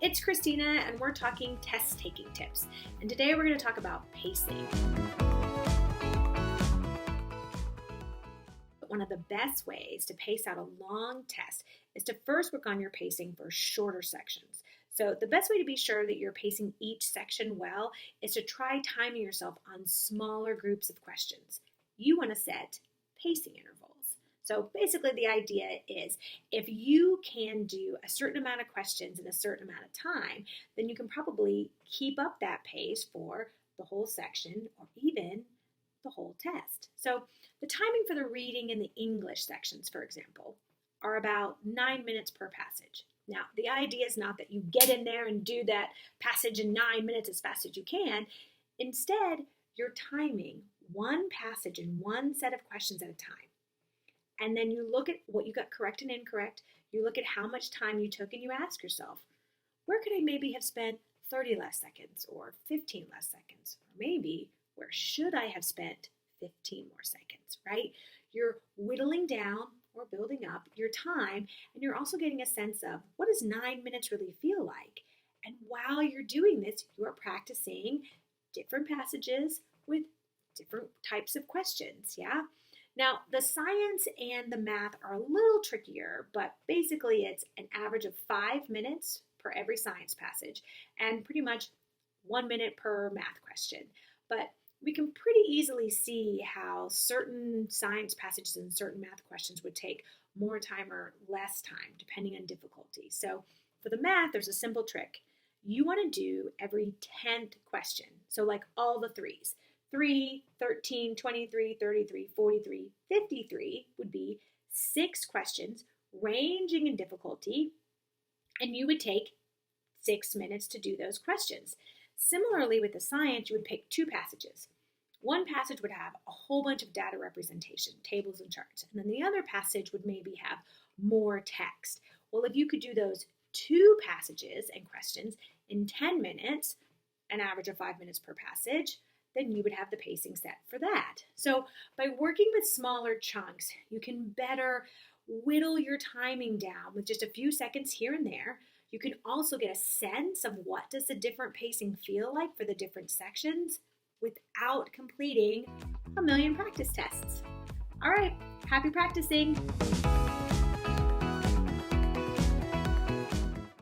Hey, it's Christina, and we're talking test-taking tips. And today we're going to talk about pacing. One of the best ways to pace out a long test is to first work on your pacing for shorter sections. So the best way to be sure that you're pacing each section well is to try timing yourself on smaller groups of questions. You want to set pacing intervals. So basically the idea is if you can do a certain amount of questions in a certain amount of time, then you can probably keep up that pace for the whole section or even the whole test. So the timing for the reading and the English sections, for example, are about 9 minutes per passage. Now, the idea is not that you get in there and do that passage in 9 minutes as fast as you can. Instead, you're timing one passage and one set of questions at a time. And then you look at what you got correct and incorrect. You look at how much time you took and you ask yourself, where could I maybe have spent 30 less seconds or 15 less seconds? Or maybe where should I have spent 15 more seconds, right? You're whittling down or building up your time, and you're also getting a sense of what does 9 minutes really feel like? And while you're doing this, you are practicing different passages with different types of questions, yeah? Now, the science and the math are a little trickier, but basically it's an average of 5 minutes per every science passage and pretty much 1 minute per math question. But we can pretty easily see how certain science passages and certain math questions would take more time or less time, depending on difficulty. So for the math, there's a simple trick. You want to do every 10th question. So like all the threes. 3, 13, 23, 33, 43, 53 would be 6 questions ranging in difficulty, and you would take 6 minutes to do those questions. Similarly, with the science, you would pick 2 passages. One passage would have a whole bunch of data representation, tables and charts, and then the other passage would maybe have more text. Well, if you could do those 2 passages and questions in 10 minutes, an average of 5 minutes per passage, then you would have the pacing set for that. So by working with smaller chunks, you can better whittle your timing down with just a few seconds here and there. You can also get a sense of what does the different pacing feel like for the different sections without completing a million practice tests. All right, happy practicing.